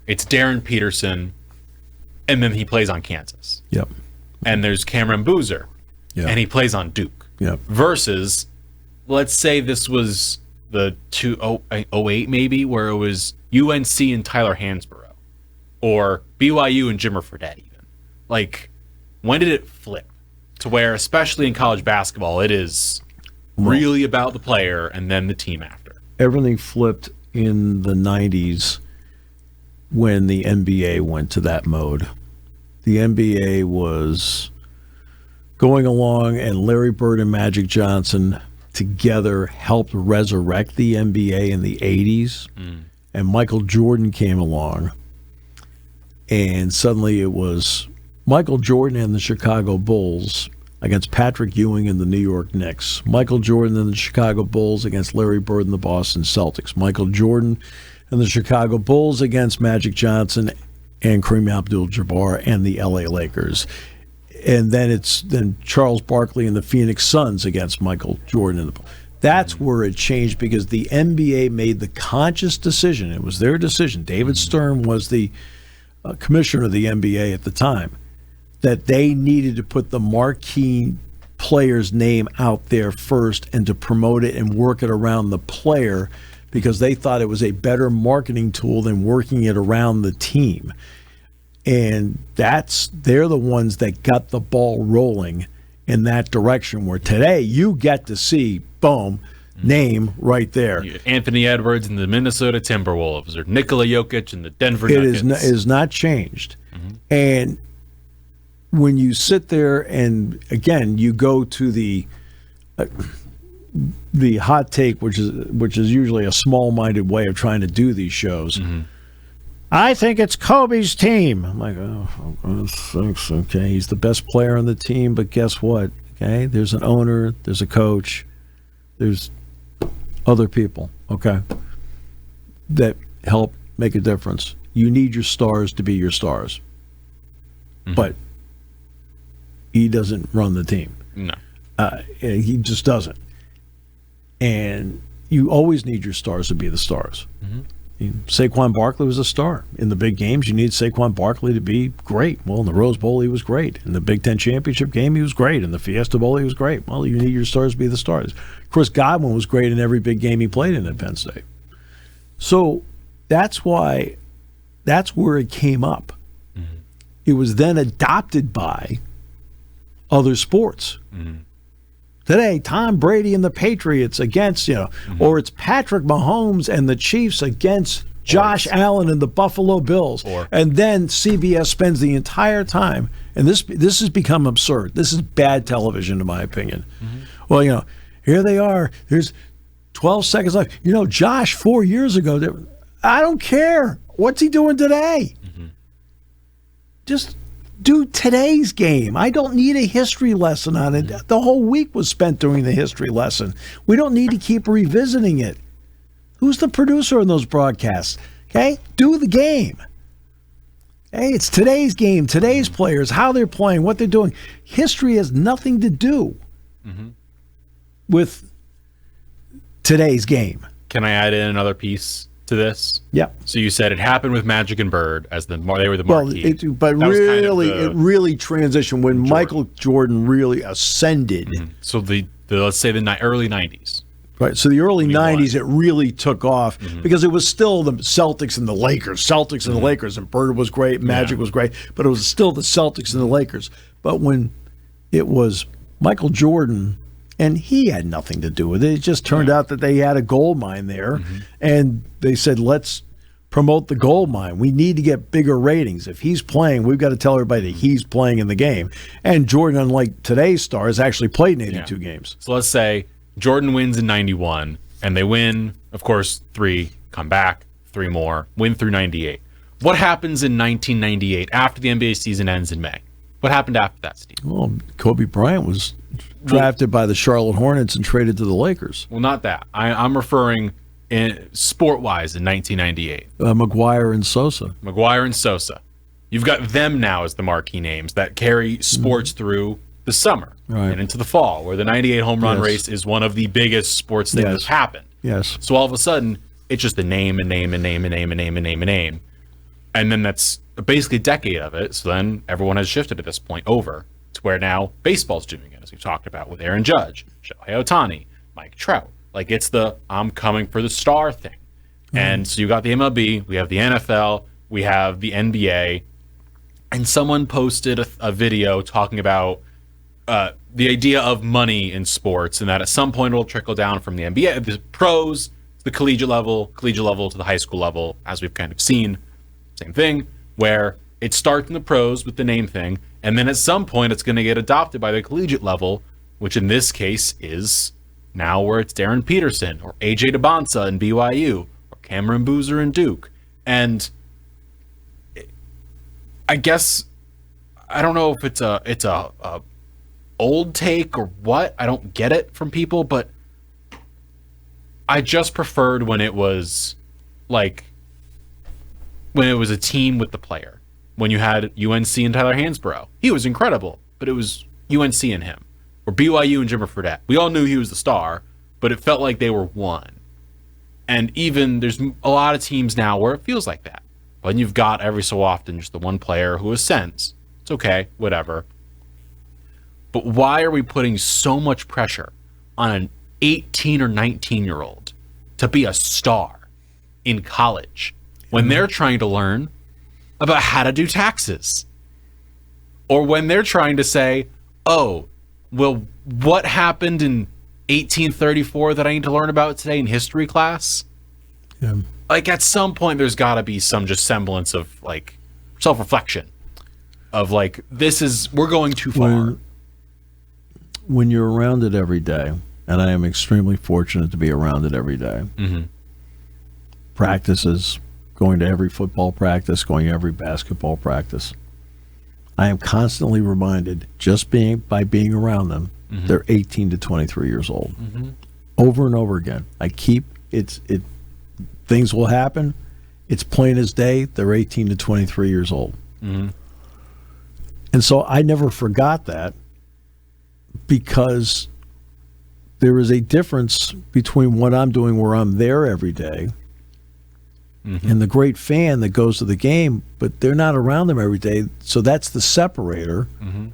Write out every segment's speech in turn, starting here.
it's Darryn Peterson, and then he plays on Kansas. Yep. And there's Cameron Boozer, and he plays on Duke. Yep. Versus, let's say this was the 2008 maybe, where it was UNC and Tyler Hansborough, or BYU and Jimmer Fredette even. Like, when did it flip to where, especially in college basketball, it is really about the player and then the team after? Everything flipped in the 90s when the NBA went to that mode. The NBA was going along, and Larry Bird and Magic Johnson together helped resurrect the NBA in the 80s. And Michael Jordan came along, and suddenly it was Michael Jordan and the Chicago Bulls against Patrick Ewing and the New York Knicks. Michael Jordan and the Chicago Bulls against Larry Bird and the Boston Celtics. Michael Jordan and the Chicago Bulls against Magic Johnson and Kareem Abdul-Jabbar and the LA Lakers. And then Charles Barkley and the Phoenix Suns against Michael Jordan and the Bulls. That's where it changed, because the NBA made the conscious decision. It was their decision. David Stern was the commissioner of the NBA at the time, that they needed to put the marquee player's name out there first and to promote it and work it around the player, because they thought it was a better marketing tool than working it around the team. And they're the ones that got the ball rolling in that direction, where today you get to see, boom, name right there. Anthony Edwards and the Minnesota Timberwolves, or Nikola Jokic and the Denver Nuggets. It is not changed. And when you sit there and, again, you go to the hot take, which is usually a small-minded way of trying to do these shows. I think it's Kobe's team. I'm like, oh, thanks. Okay, he's the best player on the team, but guess what? Okay, there's an owner, there's a coach, there's other people, okay, that help make a difference. You need your stars to be your stars. But he doesn't run the team. No. He just doesn't. And you always need your stars to be the stars. Saquon Barkley was a star. In the big games, you need Saquon Barkley to be great. Well, in the Rose Bowl, he was great. In the Big Ten Championship game, he was great. In the Fiesta Bowl, he was great. Well, you need your stars to be the stars. Chris Godwin was great in every big game he played in at Penn State. So that's where it came up. It was then adopted by other sports. Today, Tom Brady and the Patriots against, or it's Patrick Mahomes and the Chiefs against Josh Allen and the Buffalo Bills. And then CBS spends the entire time, and this has become absurd. This is bad television, in my opinion. Well, here they are. There's 12 seconds left. Josh 4 years ago, I don't care. What's he doing today? Just do today's game. I don't need a history lesson on it. The whole week was spent doing the history lesson. We don't need to keep revisiting it. Who's the producer in those broadcasts? Okay? Do the game. Hey, it's today's game, today's players, how they're playing, what they're doing. History has nothing to do with today's game. Can I add in another piece to this? Yeah. So you said it happened with Magic and Bird as they were the marquee. But really, it really transitioned when Michael Jordan really ascended. So the let's say the early 90s. Right. So the early 90s, it really took off because it was still the Celtics and the Lakers. And Bird was great, Magic was great, but it was still the Celtics and the Lakers. But when it was Michael Jordan, and he had nothing to do with it. It just turned out that they had a gold mine there, and they said, let's promote the gold mine. We need to get bigger ratings. If he's playing, we've got to tell everybody that he's playing in the game. And Jordan, unlike today's stars, actually played in 82 games. So let's say Jordan wins in 91, and they win, of course, 3, come back, 3 more, win through 98. What happens in 1998 after the NBA season ends in May? What happened after that, Steve? Well, Kobe Bryant was drafted by the Charlotte Hornets and traded to the Lakers. Well, not that. I'm referring sport-wise in 1998. McGuire and Sosa. You've got them now as the marquee names that carry sports through the summer and into the fall, where the 98 home run race is one of the biggest sports things that's happened. Yes. So all of a sudden, it's just a name and name and name and name and name and name and name. And then that's basically a decade of it. So then everyone has shifted at this point over to where now baseball's doing it, as we've talked about with Aaron Judge, Shohei Ohtani, Mike Trout. Like, it's the I'm coming for the star thing. And so you got the MLB, we have the NFL, we have the NBA, and someone posted a video talking about the idea of money in sports, and that at some point it'll trickle down from the NBA, the pros, to the collegiate level to the high school level, as we've kind of seen. Same thing, where it starts in the pros with the name thing, and then at some point it's going to get adopted by the collegiate level, which in this case is now where it's Darryn Peterson or AJ DeBonsa in BYU, Cameron Boozer and Duke. And I guess I don't know if it's a old take or what. I don't get it from people, but I just preferred when it was like when it was a team with the player. When you had UNC and Tyler Hansbrough. He was incredible, but it was UNC and him. Or BYU and Jimmer Fredette. We all knew he was the star, but it felt like they were one. And even there's a lot of teams now where it feels like that. But you've got every so often just the one player who ascends. It's okay, whatever. But why are we putting so much pressure on an 18 or 19-year-old to be a star in college when they're trying to learn about how to do taxes? Or when they're trying to say, oh, well, what happened in 1834 that I need to learn about today in history class? Yeah. Like, at some point there's got to be some just semblance of like self-reflection of like, we're going too far. When you're around it every day, and I am extremely fortunate to be around it every day. Mm-hmm. Practices, going to every football practice, going to every basketball practice, I am constantly reminded, by being around them, mm-hmm. they're 18 to 23 years old. Mm-hmm. Over and over again. Things will happen. It's plain as day. They're 18 to 23 years old. Mm-hmm. And so I never forgot that, because there is a difference between what I'm doing where I'm there every day mm-hmm. and the great fan that goes to the game, but they're not around them every day. So that's the separator. Mm-hmm.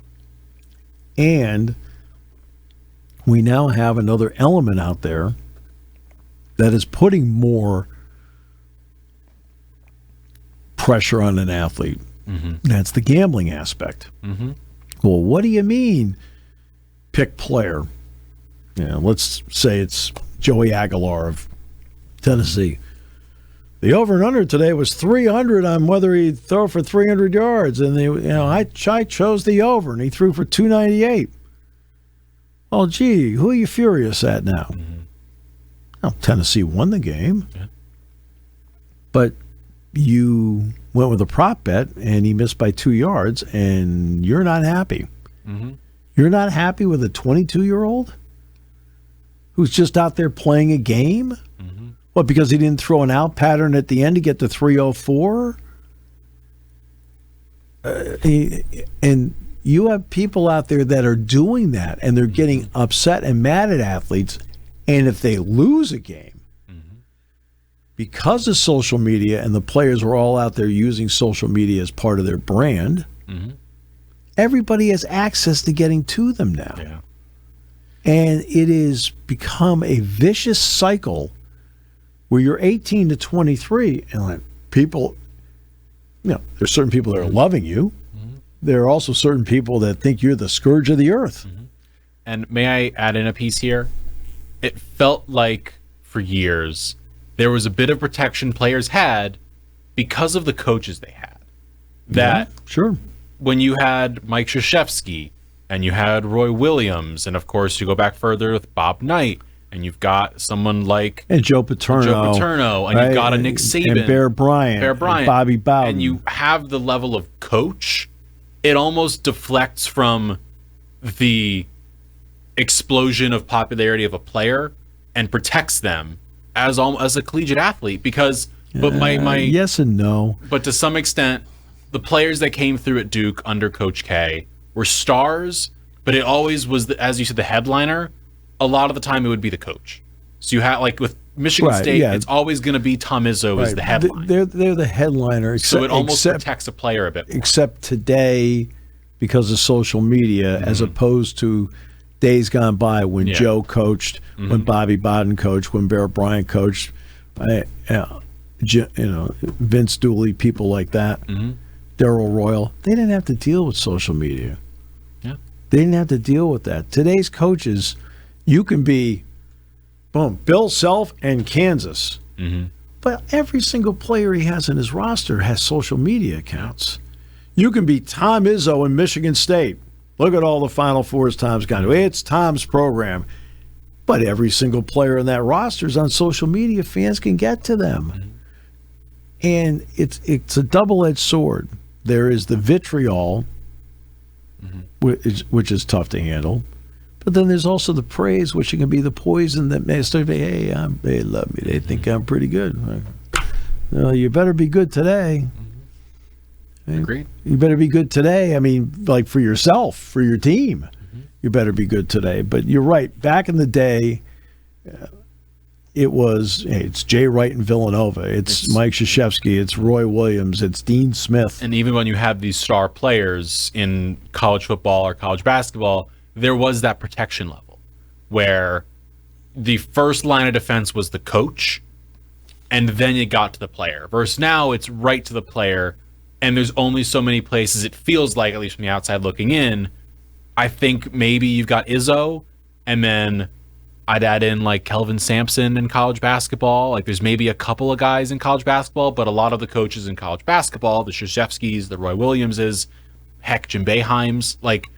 And we now have another element out there that is putting more pressure on an athlete. Mm-hmm. That's the gambling aspect. Mm-hmm. Well, what do you mean, pick player? Let's say it's Joey Aguilar of Tennessee. The over and under today was 300 on whether he'd throw for 300 yards, and I chose the over, and he threw for 298. Oh, gee, who are you furious at now? Mm-hmm. Well, Tennessee won the game, yeah. But you went with a prop bet, and he missed by 2 yards, and you're not happy. Mm-hmm. You're not happy with a 22-year-old who's just out there playing a game? Mm-hmm. What, because he didn't throw an out pattern at the end to get to 304? And you have people out there that are doing that, and they're getting upset and mad at athletes. And if they lose a game, mm-hmm. because of social media, and the players are all out there using social media as part of their brand, mm-hmm. everybody has access to getting to them now. Yeah. And it has become a vicious cycle where you're 18 to 23, and like people, there's certain people that are loving you. Mm-hmm. There are also certain people that think you're the scourge of the earth. Mm-hmm. And may I add in a piece here? It felt like for years there was a bit of protection players had because of the coaches they had. That sure. When you had Mike Krzyzewski and you had Roy Williams, and of course you go back further with Bob Knight, and you've got someone like Joe Paterno, and you've got a Nick Saban, and Bear Bryant, and Bobby Bowden, and you have the level of coach. It almost deflects from the explosion of popularity of a player and protects them as a collegiate athlete, because my yes and no, but to some extent the players that came through at Duke under Coach K were stars, but it always was, as you said, the headliner. A lot of the time it would be the coach. So you had, like with Michigan Right, State, yeah. it's always going to be Tom Izzo as the headline. They're the headliner. So it almost protects a player a bit more. Except today, because of social media, as opposed to days gone by when Joe coached, when Bobby Bowden coached, when Bear Bryant coached, Vince Dooley, people like that, Darrell Royal. They didn't have to deal with social media. Yeah. They didn't have to deal with that. Today's coaches, you can be, boom, Bill Self and Kansas. But every single player he has in his roster has social media accounts. You can be Tom Izzo in Michigan State. Look at all the Final Fours Tom's gone to. It's Tom's program. But every single player in that roster is on social media. Fans can get to them. And it's a double-edged sword. There is the vitriol, which is tough to handle. But then there's also the praise, which can be the poison that may start to be, hey, they love me. They think I'm pretty good. Well, you better be good today. Agreed. You better be good today. I mean, like for yourself, for your team, you better be good today. But you're right. Back in the day, it was, it's Jay Wright in Villanova. It's Mike Krzyzewski. It's Roy Williams. It's Dean Smith. And even when you have these star players in college football or college basketball, there was that protection level where the first line of defense was the coach, and then it got to the player. Versus now, it's right to the player, and there's only so many places it feels like, at least from the outside looking in. I think maybe you've got Izzo, and then I'd add in like Kelvin Sampson in college basketball. Like there's maybe a couple of guys in college basketball, but a lot of the coaches in college basketball, the Krzyzewskis, the Roy Williamses, heck, Jim Boeheim's, like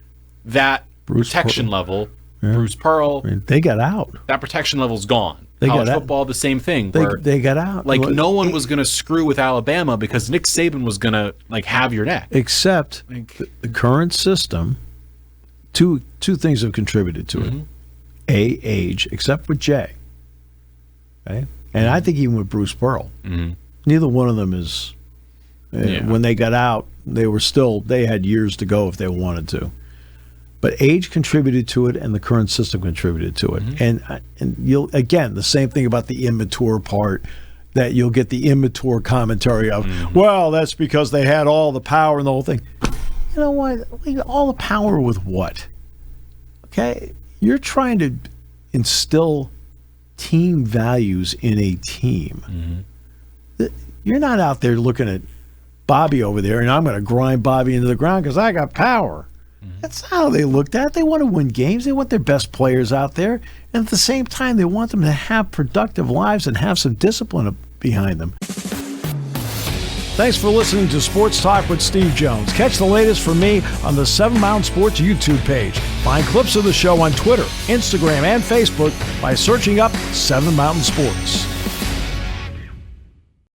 that protection level, Bruce Pearl. I mean, they got out. That protection level's gone. They College got out. football, the same thing. They got out. Like no one was going to screw with Alabama because Nick Saban was going to like have your neck. Except the current system. Two things have contributed to it. Age, except with Jay. Okay? And I think even with Bruce Pearl. Neither one of them is. When they got out, they had years to go if they wanted to. But age contributed to it, and the current system contributed to it. And you'll, again, the same thing about the immature part, that you'll get the immature commentary of, well, that's because they had all the power and the whole thing. You know what? All the power with what? Okay? You're trying to instill team values in a team. You're not out there looking at Bobby over there, and I'm going to grind Bobby into the ground because I got power. That's how they looked at it. They want to win games. They want their best players out there. And at the same time, they want them to have productive lives and have some discipline behind them. Thanks for listening to Sports Talk with Steve Jones. Catch the latest from me on the 7 Mountain Sports YouTube page. Find clips of the show on Twitter, Instagram, and Facebook by searching up 7 Mountain Sports.